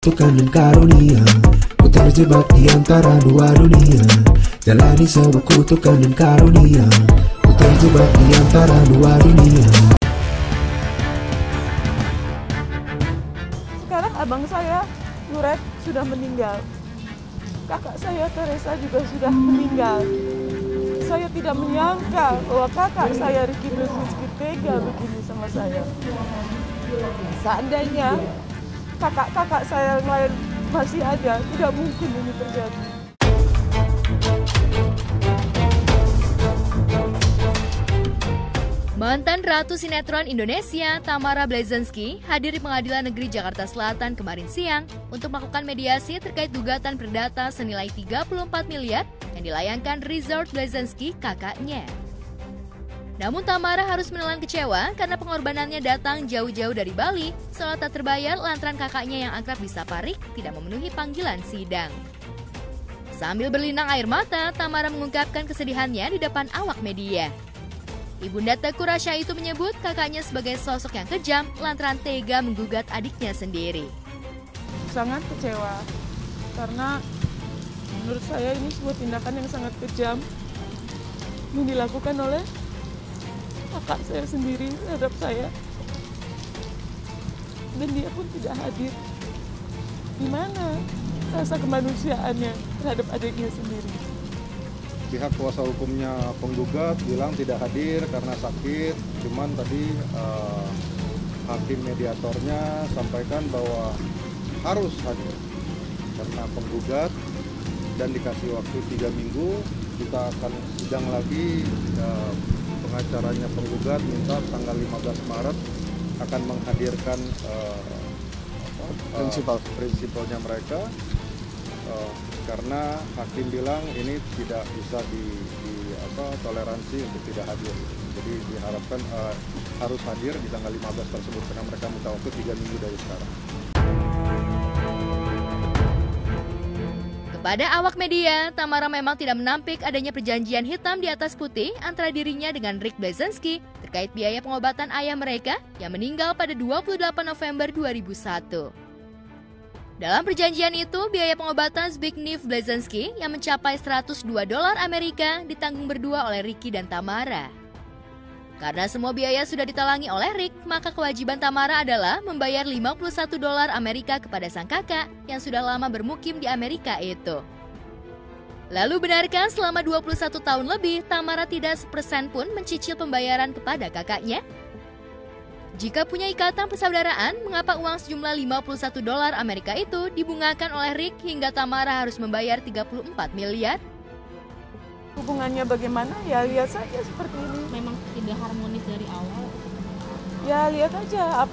Tuhan dan karunia, ku terjebak di antara dua dunia. Jalani sebuah kutukan dan karunia, ku terjebak di antara dua dunia. Sekarang abang saya, Nuret, sudah meninggal. Kakak saya, Teresa, juga sudah meninggal. Saya tidak menyangka bahwa kakak saya, Ricky Blesinski, tega begini sama saya. Seandainya kakak-kakak saya yang lain masih ada, tidak mungkin ini terjadi. Mantan Ratu Sinetron Indonesia, Tamara Bleszczynski, hadir di Pengadilan Negeri Jakarta Selatan kemarin siang untuk melakukan mediasi terkait gugatan perdata senilai 34 miliar yang dilayangkan Resort Bleszczynski, kakaknya. Namun Tamara harus menelan kecewa karena pengorbanannya datang jauh-jauh dari Bali, seolah tak terbayar lantaran kakaknya yang akrab disapa Rick tidak memenuhi panggilan sidang. Sambil berlinang air mata, Tamara mengungkapkan kesedihannya di depan awak media. Ibunda Teuku Rasya itu menyebut kakaknya sebagai sosok yang kejam lantaran tega menggugat adiknya sendiri. Sangat kecewa karena menurut saya ini sebuah tindakan yang sangat kejam yang dilakukan oleh kakak saya sendiri terhadap saya, dan dia pun tidak hadir. Di mana rasa kemanusiaannya terhadap adiknya sendiri? Pihak kuasa hukumnya penggugat bilang tidak hadir karena sakit, cuman tadi hakim mediatornya sampaikan bahwa harus hadir karena penggugat dan dikasih waktu 3 minggu. Kita akan sidang lagi, pengacaranya penggugat minta tanggal 15 Maret akan menghadirkan prinsipalnya mereka. Karena hakim bilang ini tidak bisa toleransi untuk tidak hadir. Jadi diharapkan harus hadir di tanggal 15 tersebut karena mereka minta waktu 3 minggu dari sekarang. Kepada awak media, Tamara memang tidak menampik adanya perjanjian hitam di atas putih antara dirinya dengan Rick Bleszczynski terkait biaya pengobatan ayah mereka yang meninggal pada 28 November 2001. Dalam perjanjian itu, biaya pengobatan Zbigniew Bleszczynski yang mencapai $102 Amerika ditanggung berdua oleh Ricky dan Tamara. Karena semua biaya sudah ditalangi oleh Rick, maka kewajiban Tamara adalah membayar $51 Amerika kepada sang kakak yang sudah lama bermukim di Amerika itu. Lalu benarkah selama 21 tahun lebih Tamara tidak sepersen pun mencicil pembayaran kepada kakaknya? Jika punya ikatan persaudaraan, mengapa uang sejumlah $51 Amerika itu dibungakan oleh Rick hingga Tamara harus membayar 34 miliar? Hubungannya bagaimana? Ya lihat saja seperti ini. Memang tidak harmonis dari awal. Ya lihat aja,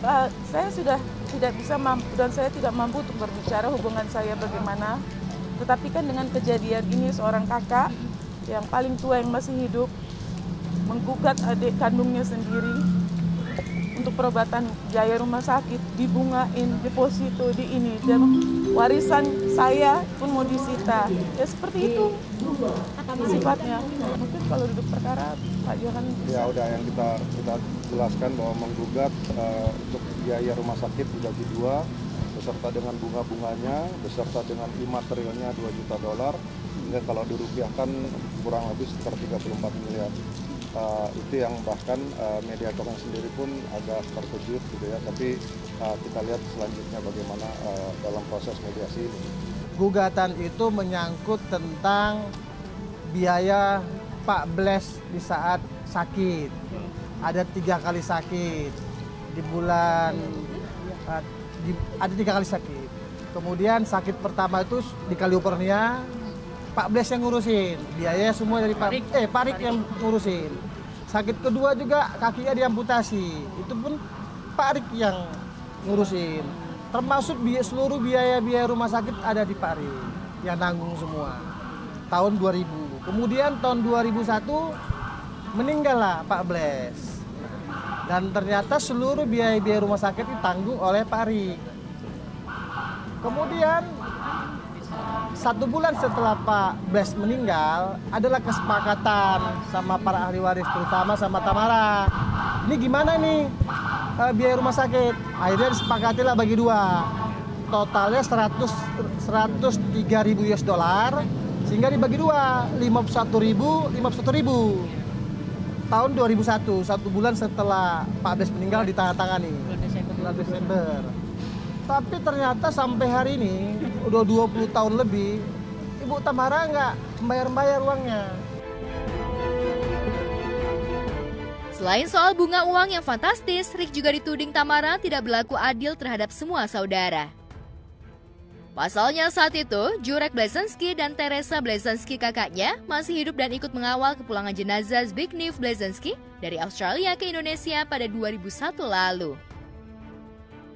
saya sudah tidak bisa mampu dan saya tidak mampu untuk berbicara hubungan saya bagaimana. Tetapi kan dengan kejadian ini seorang kakak yang paling tua yang masih hidup menggugat adik kandungnya sendiri untuk perobatan biaya rumah sakit, dibungain, deposito di ini, dan warisan saya pun mau disita. Ya seperti itu sifatnya. Mungkin kalau duduk perkara Pak Johan ya udah yang kita jelaskan bahwa menggugat untuk biaya rumah sakit dibagi 2 beserta dengan bunga-bunganya, beserta dengan imaterialnya $2 juta, hingga kalau dirupiahkan kurang lebih sekitar 34 miliar. Itu yang bahkan mediatornya sendiri pun agak terkejut gitu ya, tapi kita lihat selanjutnya bagaimana dalam proses mediasi ini. Gugatan itu menyangkut tentang biaya Pak Bles di saat sakit. Ada 3 kali sakit di bulan, ada 3 kali sakit. Kemudian sakit pertama itu di California, Pak Bles yang ngurusin, biaya semua dari Pak Rick yang ngurusin. Sakit kedua juga kakinya diamputasi, itu pun Pak Rick yang ngurusin. Termasuk seluruh biaya rumah sakit ada di Pak Rick yang nanggung semua. Tahun 2000. Kemudian tahun 2001 meninggallah Pak Bles. Dan ternyata seluruh biaya rumah sakit ditanggung oleh Pak Rick. Kemudian 1 bulan setelah Pak Bles meninggal, adalah kesepakatan sama para ahli waris, terutama sama Tamara. Ini gimana nih biaya rumah sakit? Akhirnya disepakatilah bagi 2. totalnya 103.000 US dollar, sehingga dibagi dua, 51.000 tahun 2001, 1 bulan setelah Pak Bles meninggal ditandatangani bulan Desember. Tapi ternyata sampai hari ini udah 20 tahun lebih Ibu Tamara nggak membayar uangnya. Selain soal bunga uang yang fantastis, Rick juga dituding Tamara tidak berlaku adil terhadap semua saudara. Pasalnya saat itu, Jurek Blazensky dan Teresa Blazensky kakaknya masih hidup dan ikut mengawal kepulangan jenazah Zbigniew Blazensky dari Australia ke Indonesia pada 2001 lalu.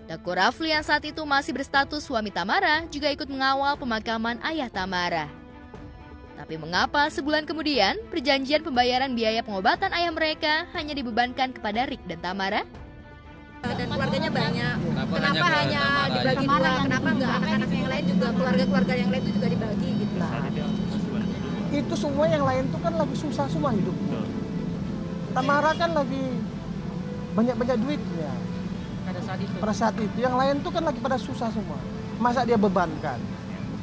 Teguh Rafli yang saat itu masih berstatus suami Tamara juga ikut mengawal pemakaman ayah Tamara. Tapi mengapa sebulan kemudian perjanjian pembayaran biaya pengobatan ayah mereka hanya dibebankan kepada Rick dan Tamara? Dan keluarganya banyak. Kenapa hanya dibagi dua? Kenapa nggak anak-anak yang lain juga, keluarga-keluarga yang lain itu juga dibagi gitu? Itu semua yang lain tuh kan lagi susah semua hidupnya. Tamara kan lagi banyak duitnya. Pada saat itu yang lain tuh kan lagi pada susah semua. Masa dia bebankan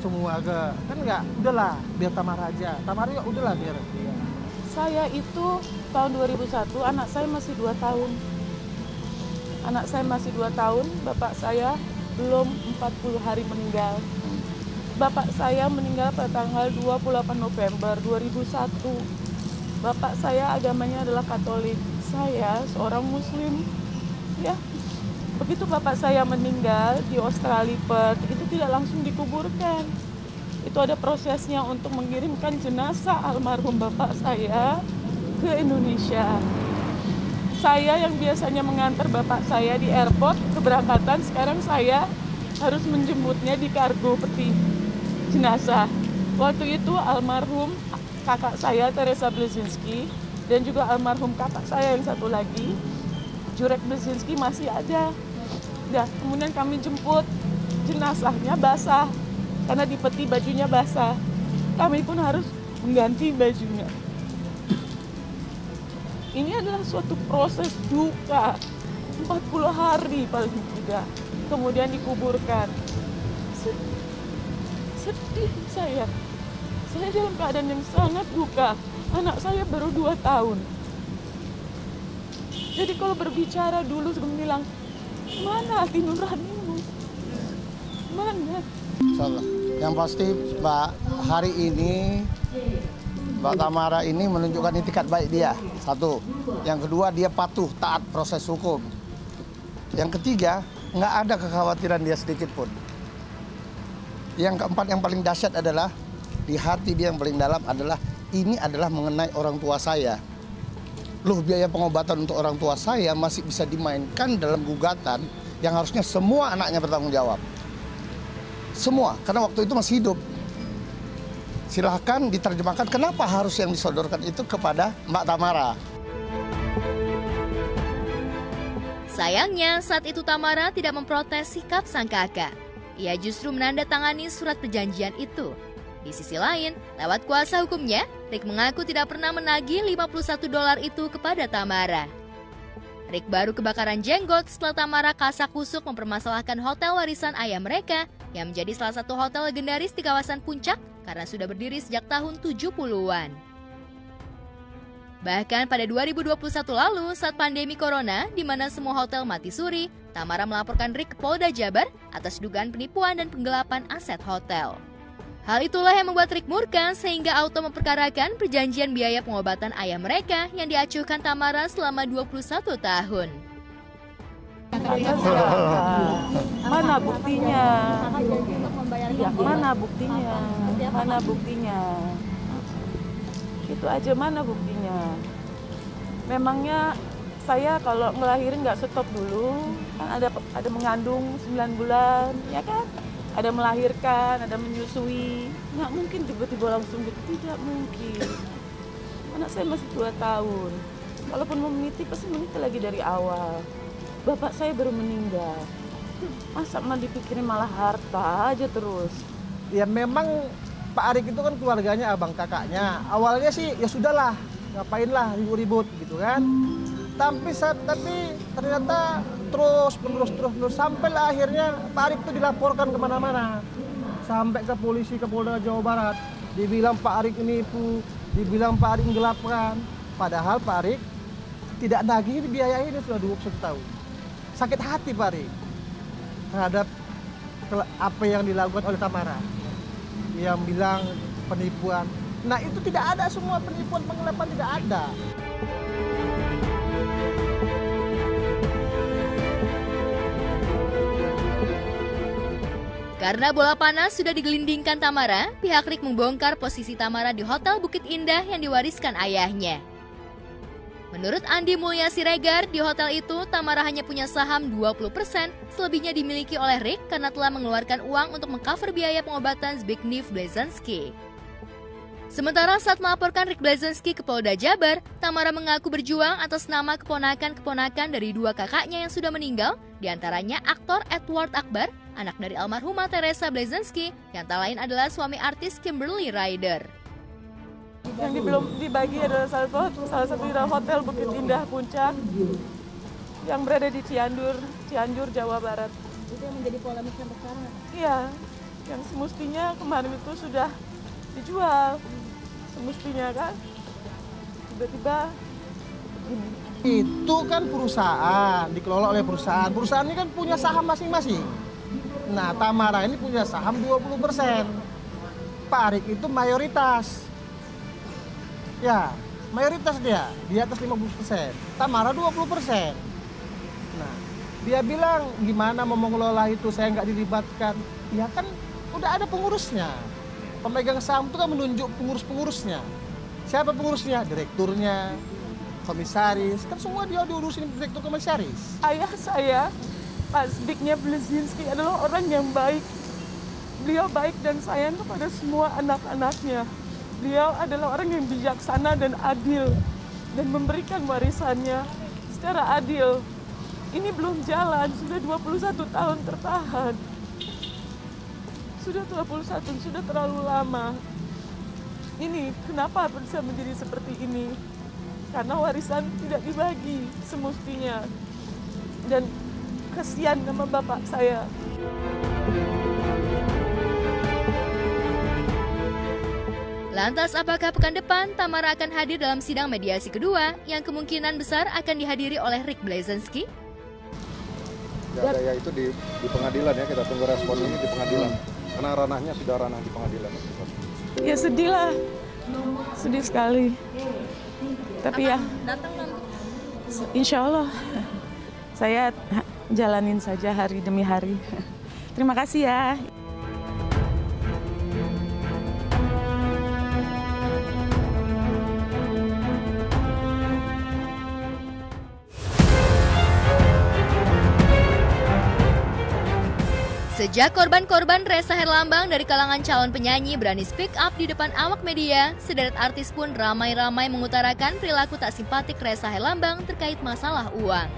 semua ke, kan nggak, udahlah biar Tamara aja. Tamara ya udahlah biar dia. Saya itu tahun 2001 anak saya masih 2 tahun. Anak saya masih 2 tahun, bapak saya belum 40 hari meninggal. Bapak saya meninggal pada tanggal 28 November 2001. Bapak saya agamanya adalah Katolik. Saya seorang Muslim. Ya. Begitu bapak saya meninggal di Australia Perth, itu tidak langsung dikuburkan. Itu ada prosesnya untuk mengirimkan jenazah almarhum bapak saya ke Indonesia. Saya yang biasanya mengantar bapak saya di airport keberangkatan, sekarang saya harus menjemputnya di kargo peti jenazah. Waktu itu almarhum kakak saya Teresa Blazensky dan juga almarhum kakak saya yang satu lagi, Jurek Blazensky masih ada. Ya, kemudian kami jemput jenazahnya basah karena di peti bajunya basah. Kami pun harus mengganti bajunya. Ini adalah suatu proses duka 40 hari paling tidak. Kemudian dikuburkan. Sedih saya. Saya dalam keadaan yang sangat duka. Anak saya baru 2 tahun. Jadi kalau berbicara dulu sebelum bilang, mana hati nuranimu? Mana? Insyaallah. Yang pasti Mbak, hari ini Mbak Tamara ini menunjukkan itikat baik dia. 1. Yang kedua, dia patuh, taat proses hukum. Yang ketiga, nggak ada kekhawatiran dia sedikit pun. Yang keempat, yang paling dahsyat adalah di hati dia yang paling dalam adalah ini adalah mengenai orang tua saya. Loh, biaya pengobatan untuk orang tua saya masih bisa dimainkan dalam gugatan yang harusnya semua anaknya bertanggung jawab. Semua, karena waktu itu masih hidup. Silahkan diterjemahkan kenapa harus yang disodorkan itu kepada Mbak Tamara. Sayangnya saat itu Tamara tidak memprotes sikap sang kakak. Ia justru menandatangani surat perjanjian itu. Di sisi lain, lewat kuasa hukumnya, Rick mengaku tidak pernah menagih $51 itu kepada Tamara. Rick baru kebakaran jenggot setelah Tamara kasak-kusuk mempermasalahkan hotel warisan ayah mereka yang menjadi salah satu hotel legendaris di kawasan Puncak karena sudah berdiri sejak tahun 70-an. Bahkan pada 2021 lalu saat pandemi corona di mana semua hotel mati suri, Tamara melaporkan Rick ke Polda Jabar atas dugaan penipuan dan penggelapan aset hotel. Hal itulah yang membuat Rick murka sehingga auto memperkarakan perjanjian biaya pengobatan ayah mereka yang diacuhkan Tamara selama 21 tahun. Mana buktinya? Ya, mana buktinya? Mana buktinya? Itu aja, mana buktinya? Memangnya saya kalau ngelahirin nggak stop dulu, kan ada mengandung 9 bulan, ya kan? Ada melahirkan, ada menyusui, nggak mungkin tiba-tiba langsung gitu, tidak mungkin. Anak saya masih 2 tahun, walaupun mau meniti pasti meniti lagi dari awal. Bapak saya baru meninggal, masa mah dipikirin malah harta aja terus. Ya memang Pak Arik itu kan keluarganya abang kakaknya. Awalnya sih ya sudahlah, ngapainlah ribut-ribut gitu kan. Tapi ternyata terus sampailah akhirnya Pak Arik itu dilaporkan kemana-mana, sampai ke polisi, ke Polda Jawa Barat. Dibilang Pak Arik nipu, dibilang Pak Arik menggelapkan, padahal Pak Arik tidak nagih biaya ini sudah 21 tahun. Sakit hati Pak Arik terhadap apa yang dilakukan oleh Tamara, yang bilang penipuan. Nah itu tidak ada, semua penipuan, penggelapan tidak ada. Karena bola panas sudah digelindingkan Tamara, pihak RIK membongkar posisi Tamara di Hotel Bukit Indah yang diwariskan ayahnya. Menurut Andi Mulya Siregar, di hotel itu Tamara hanya punya saham 20%, selebihnya dimiliki oleh RIK karena telah mengeluarkan uang untuk mengcover biaya pengobatan Zbigniew Blazensky. Sementara saat melaporkan Rick Blazensky ke Polda Jabar, Tamara mengaku berjuang atas nama keponakan-keponakan dari 2 kakaknya yang sudah meninggal, diantaranya aktor Edward Akbar, anak dari almarhumah Teresa Blazensky, yang tak lain adalah suami artis Kimberly Ryder. Yang belum dibagi adalah salah satu hotel Bukit Indah Puncak yang berada di Cianjur, Jawa Barat. Itu yang menjadi polemik sampai sekarang. Iya, yang semestinya kemarin itu sudah dijual, semestinya kan, tiba-tiba begini. Itu kan perusahaan, dikelola oleh perusahaan. Perusahaan ini kan punya saham masing-masing. Nah, Tamara ini punya saham 20%. Pak Arik itu mayoritas. Ya, mayoritas dia, di atas 50%. Tamara 20%. Nah, dia bilang gimana mau mengelola itu, saya nggak dilibatkan. Ya kan udah ada pengurusnya. Pemegang saham itu kan menunjuk pengurus-pengurusnya. Siapa pengurusnya? Direkturnya, komisaris, kan semua dia diurusin direktur komisaris. Ayah saya, Pak Zbigniew Blazensky adalah orang yang baik. Beliau baik dan sayang kepada semua anak-anaknya. Beliau adalah orang yang bijaksana dan adil dan memberikan warisannya secara adil. Ini belum jalan, sudah 21 tahun tertahan. Sudah 21, sudah terlalu lama. Ini kenapa bisa menjadi seperti ini? Karena warisan tidak dibagi semestinya. Dan kasihan sama bapak saya. Lantas apakah pekan depan Tamara akan hadir dalam sidang mediasi kedua yang kemungkinan besar akan dihadiri oleh Rick Blazensky? Ya itu di pengadilan ya, kita tunggu respon ini di pengadilan. Karena ranahnya sudah ranah di pengadilan. Ya sedih lah, sedih sekali. Tapi ya, Datang nanti. insya Allah saya jalanin saja hari demi hari. Terima kasih ya. Sejak korban-korban Ressa Herlambang dari kalangan calon penyanyi berani speak up di depan awak media, sederet artis pun ramai-ramai mengutarakan perilaku tak simpatik Ressa Herlambang terkait masalah uang.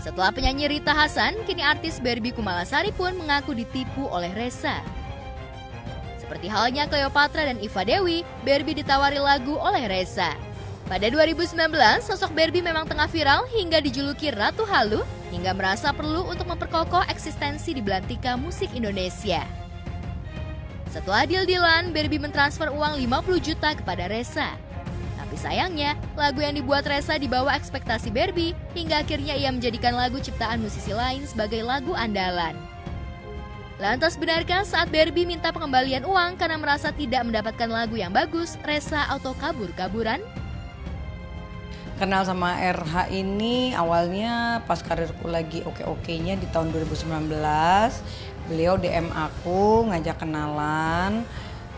Setelah penyanyi Rita Hassan, kini artis Barbie Kumalasari pun mengaku ditipu oleh Ressa. Seperti halnya Cleopatra dan Iva Dewi, Barbie ditawari lagu oleh Ressa. Pada 2019, sosok Barbie memang tengah viral hingga dijuluki Ratu Halu, hingga merasa perlu untuk memperkokoh eksistensi di belantika musik Indonesia. Setelah deal-dealan, Barbie mentransfer uang 50 juta kepada Ressa. Tapi sayangnya, lagu yang dibuat Ressa di bawah ekspektasi Barbie, hingga akhirnya ia menjadikan lagu ciptaan musisi lain sebagai lagu andalan. Lantas benarkah saat Barbie minta pengembalian uang karena merasa tidak mendapatkan lagu yang bagus, Ressa auto kabur-kaburan? Kenal sama RH ini awalnya pas karirku lagi oke-okenya di tahun 2019. Beliau DM aku, ngajak kenalan,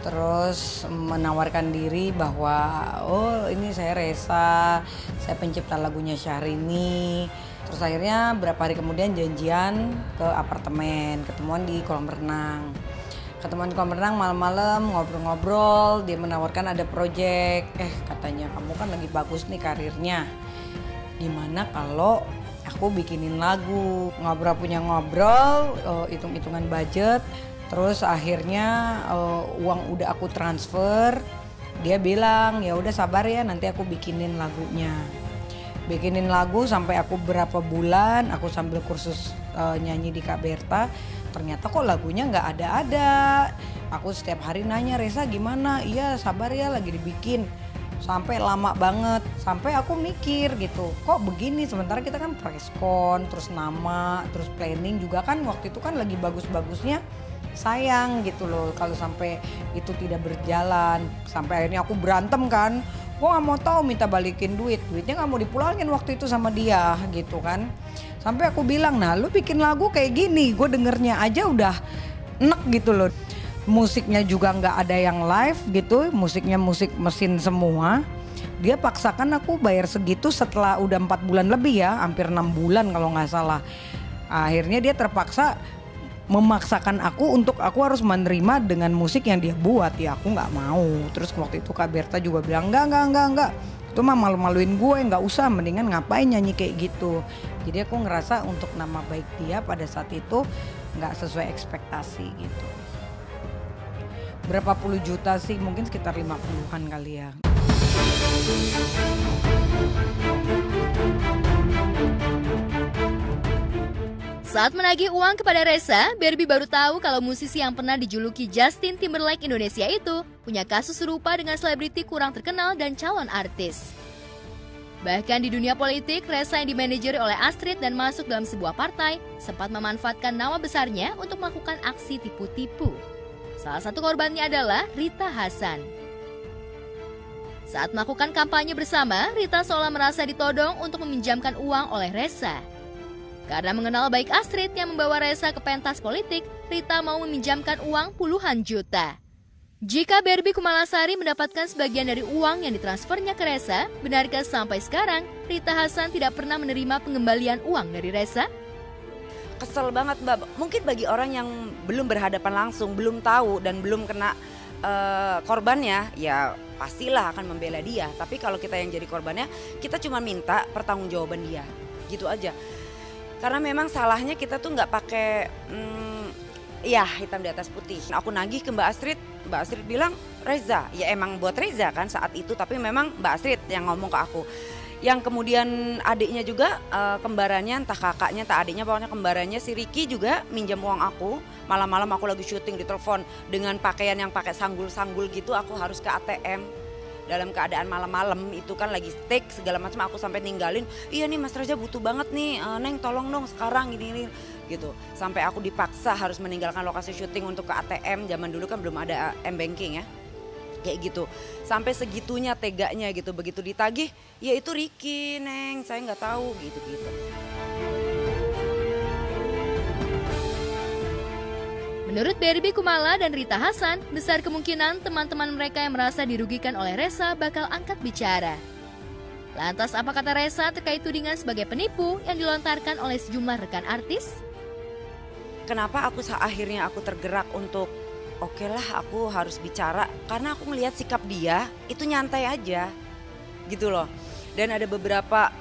terus menawarkan diri bahwa oh ini saya Ressa, saya pencipta lagunya Syahrini. Terus akhirnya berapa hari kemudian janjian ke apartemen, ketemuan di kolam renang. Ketemuan di kolam renang malam-malam ngobrol-ngobrol, dia menawarkan ada proyek. Katanya kamu kan lagi bagus nih karirnya. Gimana kalau aku bikinin lagu? Ngobrol punya ngobrol, hitung-hitungan budget. Terus akhirnya uang udah aku transfer. Dia bilang ya udah sabar ya nanti aku bikinin lagunya. Bikinin lagu sampai aku berapa bulan, aku sambil kursus nyanyi di Kak Berta, ternyata kok lagunya nggak ada-ada. Aku setiap hari nanya, Reza gimana? Iya sabar ya lagi dibikin. Sampai lama banget, sampai aku mikir gitu, kok begini sementara kita kan preskon, terus nama, terus planning juga kan waktu itu kan lagi bagus-bagusnya. Sayang gitu loh kalau sampai itu tidak berjalan. Sampai akhirnya aku berantem kan, gue gak mau tahu minta balikin duitnya gak mau dipulangin waktu itu sama dia gitu kan. Sampai aku bilang, nah lu bikin lagu kayak gini, gue dengernya aja udah enek gitu loh. Musiknya juga nggak ada yang live gitu, musiknya musik mesin semua. Dia paksakan aku bayar segitu setelah udah 4 bulan lebih ya, hampir 6 bulan kalau nggak salah. Akhirnya dia terpaksa memaksakan aku untuk aku harus menerima dengan musik yang dia buat, ya aku nggak mau. Terus waktu itu Kak Berta juga bilang enggak. Itu mah malu-maluin gue, nggak usah, mendingan ngapain nyanyi kayak gitu. Jadi aku ngerasa untuk nama baik dia pada saat itu nggak sesuai ekspektasi gitu. Berapa puluh juta sih, mungkin sekitar 50-an kali ya. Saat menagih uang kepada Reza, Barbie baru tahu kalau musisi yang pernah dijuluki Justin Timberlake Indonesia itu punya kasus serupa dengan selebriti kurang terkenal dan calon artis. Bahkan di dunia politik, Reza yang dimanajeri oleh Astrid dan masuk dalam sebuah partai sempat memanfaatkan nama besarnya untuk melakukan aksi tipu-tipu. Salah satu korbannya adalah Rita Hasan. Saat melakukan kampanye bersama, Rita seolah merasa ditodong untuk meminjamkan uang oleh Reza. Karena mengenal baik Astrid yang membawa Reza ke pentas politik, Rita mau meminjamkan uang puluhan juta. Jika Barbie Kumalasari mendapatkan sebagian dari uang yang ditransfernya ke Reza, benarkah sampai sekarang Rita Hasan tidak pernah menerima pengembalian uang dari Reza? Kesel banget Mbak, mungkin bagi orang yang belum berhadapan langsung, belum tahu dan belum kena korbannya, ya pastilah akan membela dia. Tapi kalau kita yang jadi korbannya, kita cuma minta pertanggungjawaban dia, gitu aja. Karena memang salahnya kita tuh nggak pakai ya hitam di atas putih. Aku nagih ke Mbak Astrid bilang Reza, ya emang buat Reza kan saat itu, tapi memang Mbak Astrid yang ngomong ke aku. Yang kemudian adiknya juga, kembarannya, entah kakaknya, entah adiknya, pokoknya kembarannya si Ricky juga minjam uang aku. Malam-malam aku lagi syuting di telepon dengan pakaian yang pakai sanggul-sanggul gitu, aku harus ke ATM. Dalam keadaan malam-malam itu kan lagi take segala macam, aku sampai ninggalin, iya nih Mas Reza butuh banget nih, Neng tolong dong sekarang gini gitu. Sampai aku dipaksa harus meninggalkan lokasi syuting untuk ke ATM, zaman dulu kan belum ada M-Banking ya. Kayak gitu, sampai segitunya teganya gitu, begitu ditagih, ya itu Ricky, Neng, saya nggak tahu gitu-gitu. Menurut Barbie Kumala dan Rita Hasan, besar kemungkinan teman-teman mereka yang merasa dirugikan oleh Reza bakal angkat bicara. Lantas apa kata Reza terkait tudingan sebagai penipu yang dilontarkan oleh sejumlah rekan artis? Kenapa akhirnya aku tergerak untuk oke lah aku harus bicara, karena aku ngelihat sikap dia itu nyantai aja gitu loh. Dan ada beberapa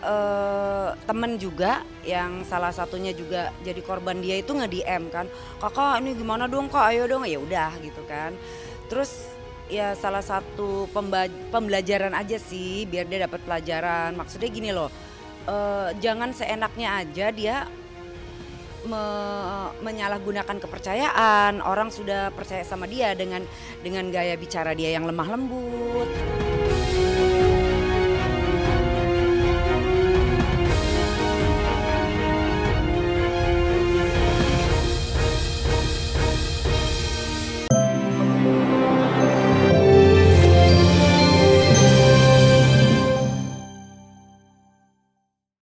temen juga yang salah satunya juga jadi korban dia itu nge-DM kan, kakak ini gimana dong kak, ayo dong, ya udah gitu kan. Terus ya salah satu pembelajaran aja sih biar dia dapat pelajaran. Maksudnya gini loh, jangan seenaknya aja dia menyalahgunakan kepercayaan. Orang sudah percaya sama dia dengan gaya bicara dia yang lemah lembut.